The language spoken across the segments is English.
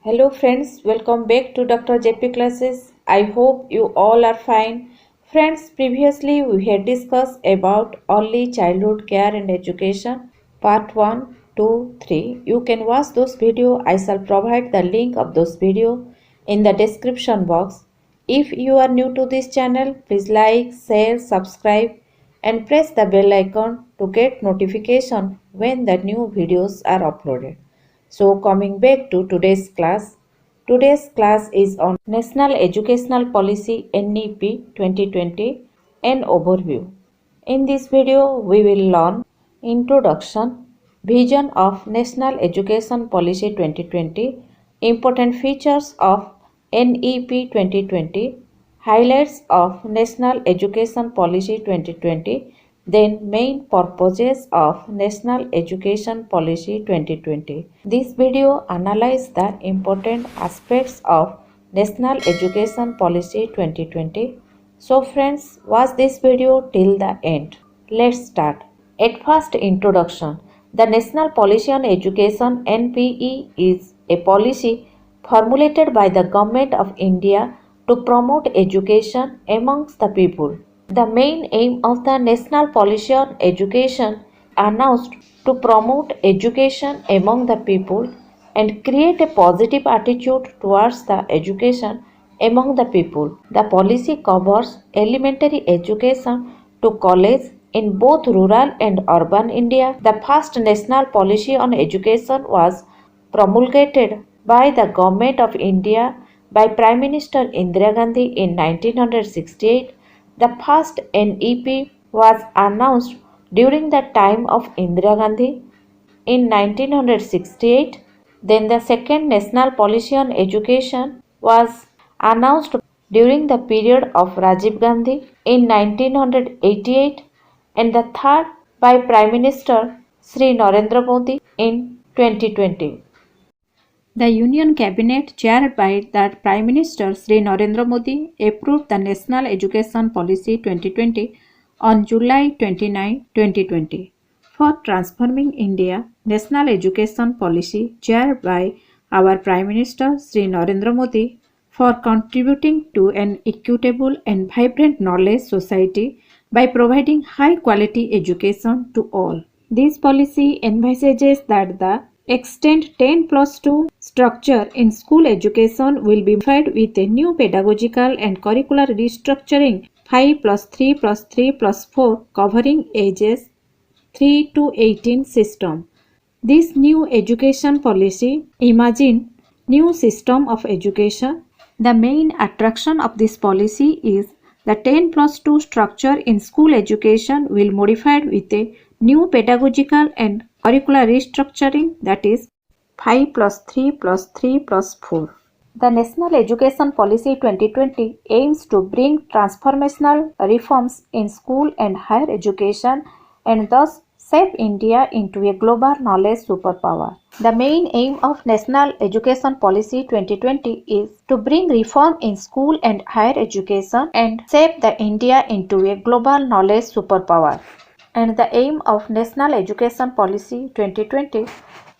Hello friends, welcome back to Dr. JP classes. I hope you all are fine. Friends, previously we had discussed about early childhood care and education part 1, 2, 3. You can watch those videos. I shall provide the link of those videos in the description box. If you are new to this channel, please like, share, subscribe and press the bell icon to get notification when the new videos are uploaded. So coming back to today's class. Today's class is on National Educational Policy NEP 2020 an overview. In this video we will learn Introduction, Vision of National Education Policy 2020, Important Features of NEP 2020, Highlights of National Education Policy 2020, then main purposes of National Education Policy 2020. This video analyzes the important aspects of National Education Policy 2020. So friends, watch this video till the end. Let's start. At first, introduction. The National Policy on Education (NPE) is a policy formulated by the Government of India to promote education amongst the people. The main aim of the National Policy on Education announced to promote education among the people and create a positive attitude towards the education among the people. The policy covers elementary education to college in both rural and urban India. The first national policy on education was promulgated by the Government of India by Prime Minister Indira Gandhi in 1968. The first NEP was announced during the time of Indira Gandhi in 1968. Then the second national policy on education was announced during the period of Rajiv Gandhi in 1988 and the third by Prime Minister Sri Narendra Modi in 2020. The Union Cabinet, chaired by the Prime Minister Sri Narendra Modi, approved the National Education Policy 2020 on July 29, 2020. For transforming India, National Education Policy, chaired by our Prime Minister Sri Narendra Modi, for contributing to an equitable and vibrant knowledge society by providing high quality education to all. This policy envisages that the extent 10+2 structure in school education will be modified with a new pedagogical and curricular restructuring 5+3+3+4 covering ages 3 to 18 system. This new education policy imagines new system of education. The main attraction of this policy is the 10+2 structure in school education will modified with a new pedagogical and curricular restructuring, that is 5+3+3+4. The National Education Policy 2020 aims to bring transformational reforms in school and higher education and thus shape India into a global knowledge superpower. The main aim of National Education Policy 2020 is to bring reform in school and higher education and shape the India into a global knowledge superpower. And the aim of National Education Policy 2020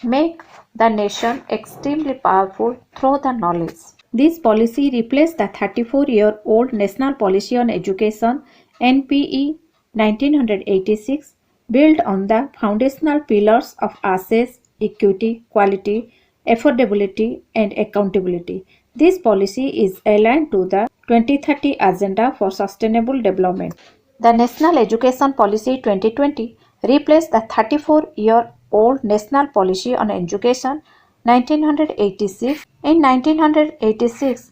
make the nation extremely powerful through the knowledge. This policy replaced the 34-year-old National Policy on Education NPE 1986 built on the foundational pillars of access, equity, quality, affordability and accountability. This policy is aligned to the 2030 Agenda for Sustainable Development. The National Education Policy 2020 replaced the 34-year-old National Policy on Education 1986. In 1986,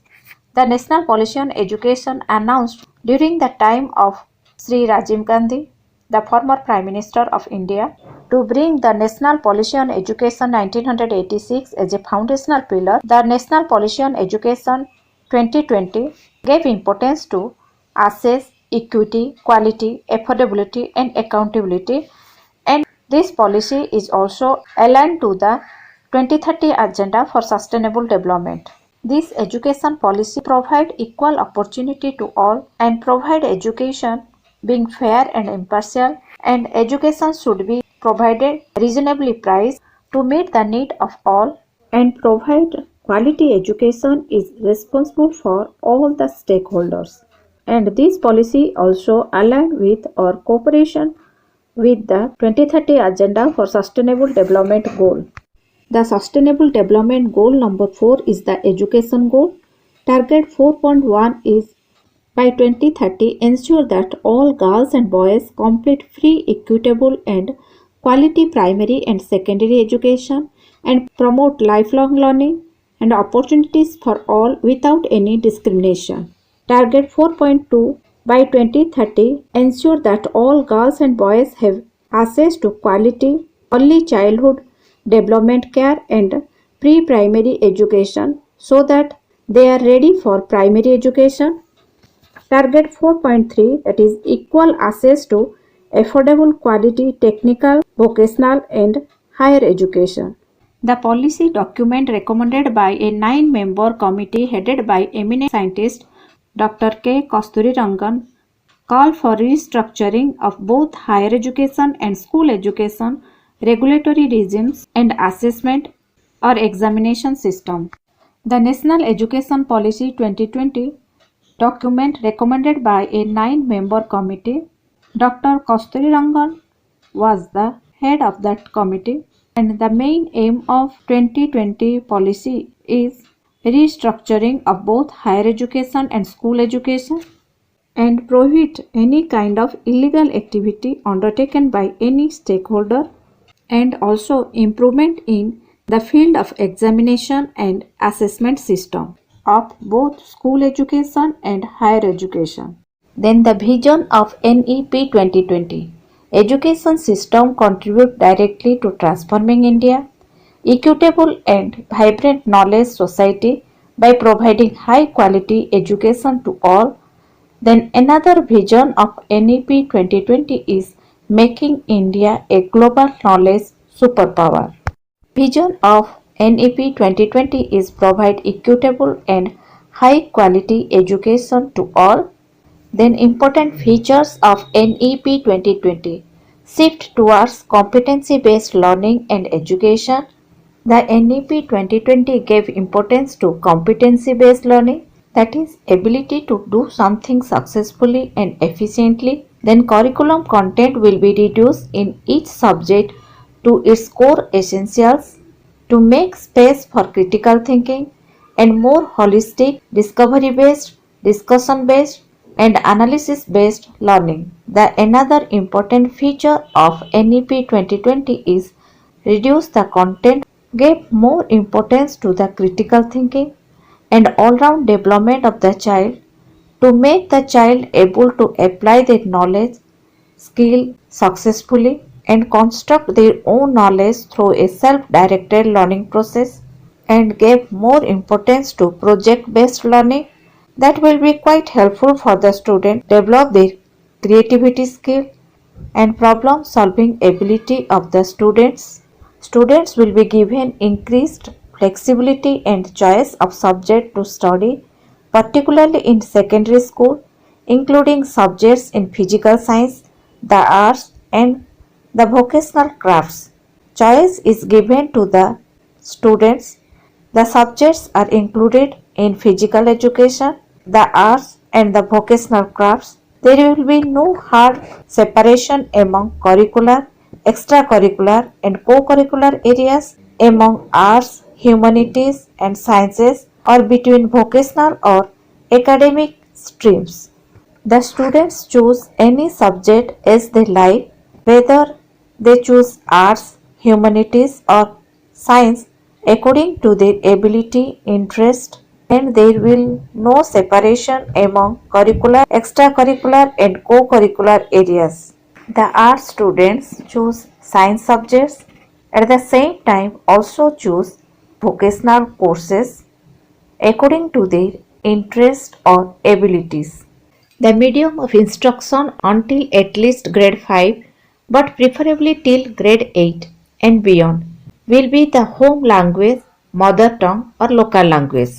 the National Policy on Education announced during the time of Sri Rajiv Gandhi, the former Prime Minister of India, to bring the National Policy on Education 1986 as a foundational pillar. The National Policy on Education 2020 gave importance to access, equity, quality, affordability and accountability, and this policy is also aligned to the 2030 Agenda for Sustainable Development. This education policy provides equal opportunity to all and provide education being fair and impartial, and education should be provided reasonably priced to meet the need of all and provide Quality education is responsible for all the stakeholders. And this policy also aligned with our cooperation with the 2030 Agenda for Sustainable Development Goal. The Sustainable Development Goal number 4 is the education goal. Target 4.1 is by 2030 ensure that all girls and boys complete free, equitable and quality primary and secondary education and promote lifelong learning and opportunities for all without any discrimination. Target 4.2 by 2030 ensure that all girls and boys have access to quality early childhood development care and pre-primary education so that they are ready for primary education. Target 4.3, that is equal access to affordable quality technical, vocational and higher education. The policy document recommended by a 9-member committee headed by eminent scientist Dr. K. Kasturirangan call for restructuring of both higher education and school education regulatory regimes and assessment or examination system. The National Education Policy 2020 document recommended by a 9-member committee. Dr. Kasturirangan was the head of that committee, and the main aim of 2020 policy is restructuring of both higher education and school education and prohibit any kind of illegal activity undertaken by any stakeholder and also improvement in the field of examination and assessment system of both school education and higher education. Then the vision of NEP 2020. Education system contribute directly to transforming India, equitable and vibrant knowledge society by providing high quality education to all. Then another vision of NEP 2020 is making India a global knowledge superpower. Vision of NEP 2020 is provide equitable and high quality education to all. Then important features of NEP 2020. Shift towards competency based learning and education. The NEP 2020 gave importance to competency based learning, that is ability to do something successfully and efficiently. Then curriculum content will be reduced in each subject to its core essentials to make space for critical thinking and more holistic, discovery based, discussion based, and analysis based learning. The another important feature of NEP 2020 is reduce the content, give more importance to the critical thinking and all round development of the child to make the child able to apply their knowledge, skill successfully and construct their own knowledge through a self-directed learning process and gave more importance to project-based learning that will be quite helpful for the student develop their creativity skill and problem solving ability of the students. Students will be given increased flexibility and choice of subject to study, particularly in secondary school, including subjects in physical science, the arts, and the vocational crafts. Choice is given to the students. The subjects are included in physical education, the arts, and the vocational crafts. There will be no hard separation among curricular, extracurricular, and co curricular areas, among arts, humanities, and sciences, or between vocational or academic streams. The students choose any subject as they like, whether they choose arts, humanities, or science according to their ability, interest, and there will no separation among curricular, extracurricular, and co-curricular areas. The art students choose science subjects, at the same time also choose vocational courses according to their interest or abilities. The medium of instruction until at least grade 5 but preferably till grade 8 and beyond will be the home language, mother tongue or local language.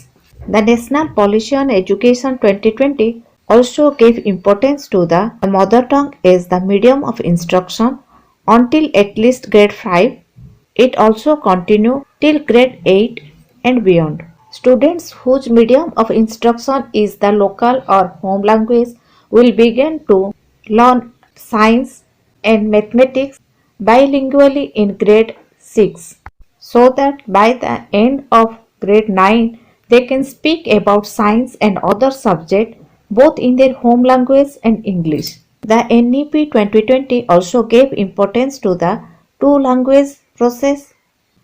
The National Policy on Education 2020 also gave importance to the mother tongue as the medium of instruction until at least grade 5. It also continued till grade 8 and beyond. Students whose medium of instruction is the local or home language will begin to learn science and mathematics bilingually in grade 6, so that by the end of grade 9 they can speak about science and other subjects both in their home language and English. The NEP 2020 also gave importance to the two language process,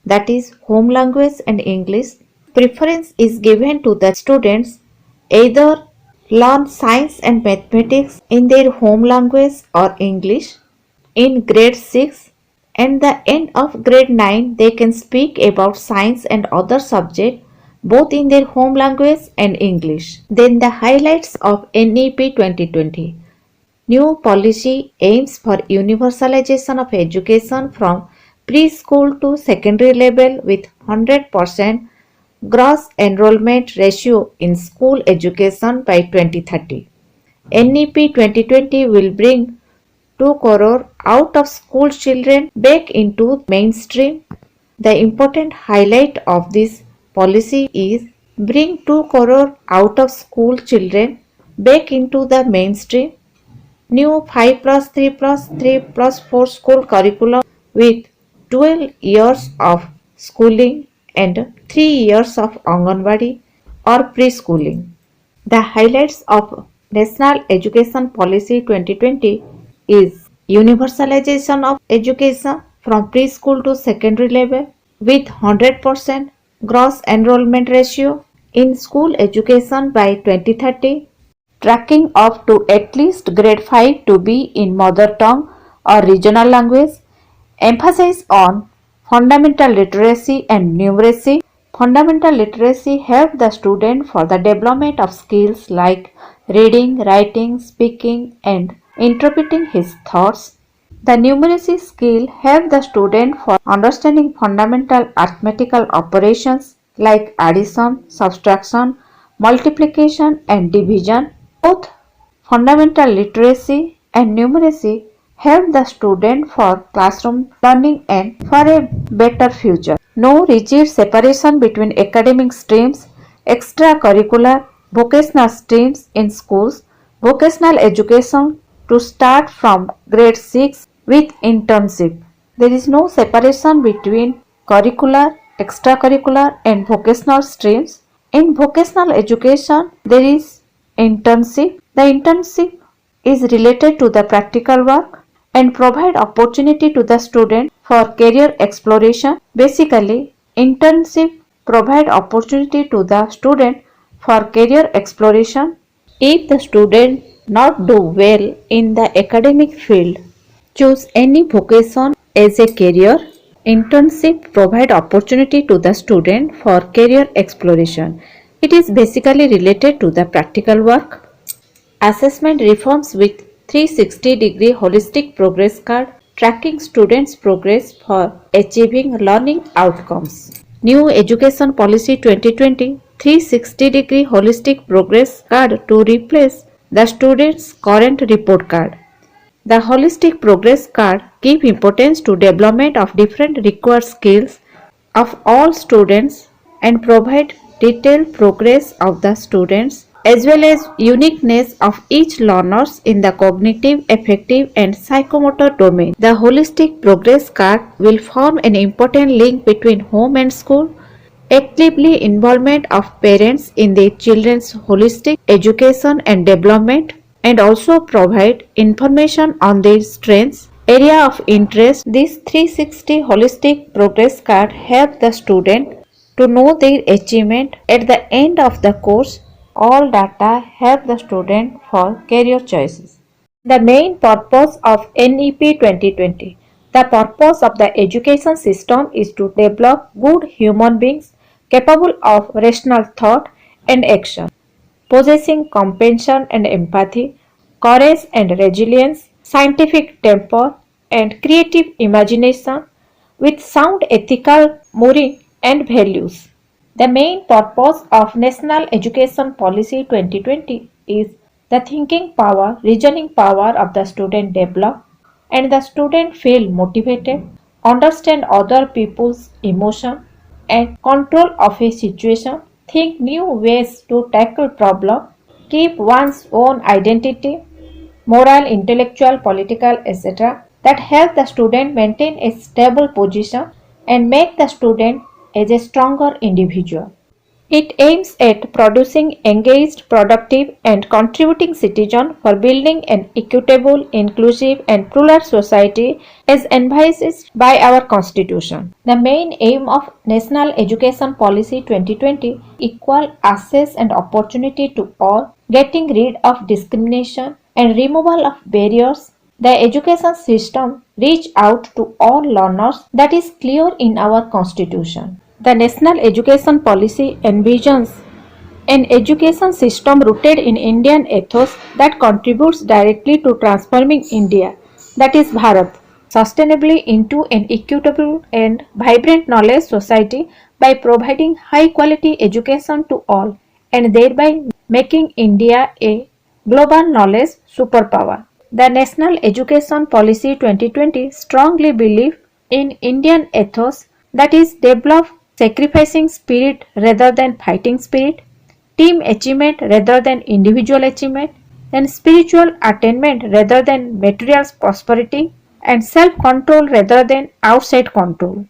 that is home language and English. Preference is given to the students either learn science and mathematics in their home language or English in grade 6, and the end of grade 9 they can speak about science and other subjects both in their home language and English. Then the highlights of NEP 2020. New policy aims for universalization of education from preschool to secondary level with 100% gross enrollment ratio in school education by 2030. NEP 2020 will bring 2 crore out of school children back into mainstream. The important highlight of this policy is bring 2 crore out of school children back into the mainstream. New 5 plus 3 plus 3 plus 4 school curriculum with 12 years of schooling and 3 years of Anganwadi or preschooling. The highlights of National Education Policy 2020 is universalization of education from preschool to secondary level with 100% gross enrollment ratio in school education by 2030, tracking up to at least grade 5 to be in mother tongue or regional language, emphasis on fundamental literacy and numeracy. Fundamental literacy helps the student for the development of skills like reading, writing, speaking, and interpreting his thoughts. The numeracy skill helps the student for understanding fundamental arithmetical operations like addition, subtraction, multiplication, and division. Both fundamental literacy and numeracy help the student for classroom learning and for a better future. No rigid separation between academic streams, extracurricular, vocational streams in schools, vocational education to start from grade 6 with internship. There is no separation between curricular, extracurricular and vocational streams. In vocational education, there is internship. The internship is related to the practical work and provide opportunity to the student for career exploration. Basically, internship provide opportunity to the student for career exploration. If the student not do well in the academic field, choose any vocation as a career. Internship provide opportunity to the student for career exploration. It is basically related to the practical work. Assessment reforms with 360-degree holistic progress card tracking students' progress for achieving learning outcomes. New Education Policy 2020 360-degree holistic progress card to replace the student's current report card. The holistic progress card gives importance to development of different required skills of all students and provide detailed progress of the students as well as uniqueness of each learners in the cognitive, affective and psychomotor domain. The holistic progress card will form an important link between home and school, actively involvement of parents in their children's holistic education and development, and also provide information on their strengths, area of interest. This 360 holistic progress card helps the student to know their achievement at the end of the course. All data help the student for career choices. The main purpose of NEP 2020. The purpose of the education system is to develop good human beings capable of rational thought and action, possessing compassion and empathy, courage and resilience, scientific temper, and creative imagination with sound ethical moral and values. The main purpose of National Education Policy 2020 is the thinking power, reasoning power of the student develop and the student feel motivated, understand other people's emotion and control of a situation, think new ways to tackle problems, keep one's own identity, moral, intellectual, political, etc., that help the student maintain a stable position and make the student as a stronger individual. It aims at producing engaged, productive, and contributing citizens for building an equitable, inclusive, and plural society as envisaged by our Constitution. The main aim of National Education Policy 2020 equal access and opportunity to all, getting rid of discrimination and removal of barriers. The education system reach out to all learners that is clear in our Constitution. The National Education Policy envisions an education system rooted in Indian ethos that contributes directly to transforming India, that is Bharat, sustainably into an equitable and vibrant knowledge society by providing high quality education to all and thereby making India a global knowledge superpower. The National Education Policy 2020 strongly believes in Indian ethos, that is develop sacrificing spirit rather than fighting spirit, team achievement rather than individual achievement, and spiritual attainment rather than material prosperity, and self control rather than outside control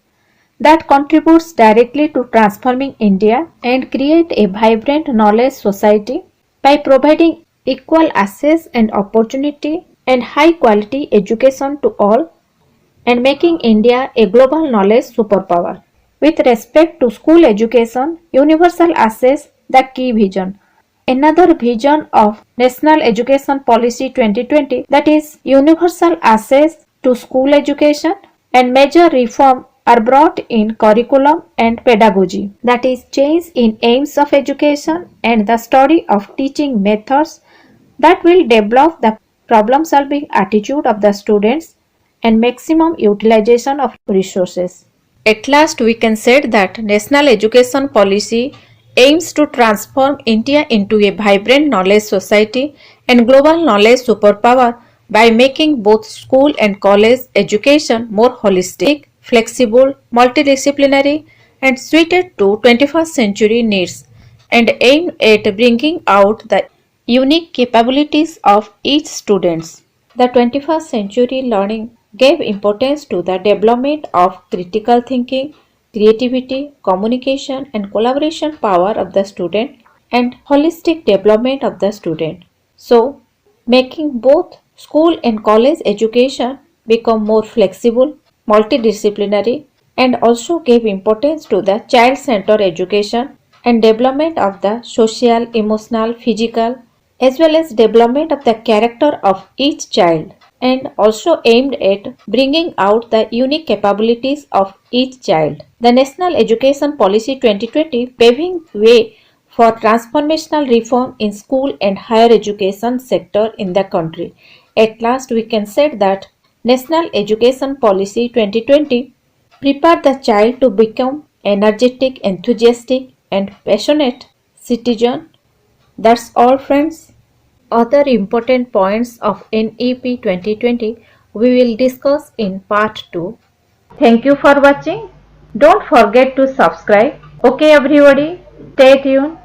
that contributes directly to transforming India and create a vibrant knowledge society by providing equal access and opportunity and high quality education to all and making India a global knowledge superpower. With respect to school education, universal access the key vision. Another vision of National Education Policy 2020, that is universal access to school education, and major reform are brought in curriculum and pedagogy, that is change in aims of education and the study of teaching methods that will develop the problem solving attitude of the students and maximum utilization of resources. At last, we can say that National Education Policy aims to transform India into a vibrant knowledge society and global knowledge superpower by making both school and college education more holistic, flexible, multidisciplinary, and suited to 21st century needs, and aim at bringing out the unique capabilities of each student. The 21st century learning gave importance to the development of critical thinking, creativity, communication, and collaboration power of the student and holistic development of the student. So, making both school and college education become more flexible, multidisciplinary, and also gave importance to the child-centered education and development of the social, emotional, physical, as well as development of the character of each child, and also aimed at bringing out the unique capabilities of each child. The National Education Policy 2020 paving way for transformational reform in school and higher education sector in the country. At last, we can say that National Education Policy 2020 prepare the child to become energetic, enthusiastic, and passionate citizen. That's all, friends. Other important points of NEP 2020 we will discuss in part 2. Thank you for watching. Don't forget to subscribe. Okay, everybody, stay tuned.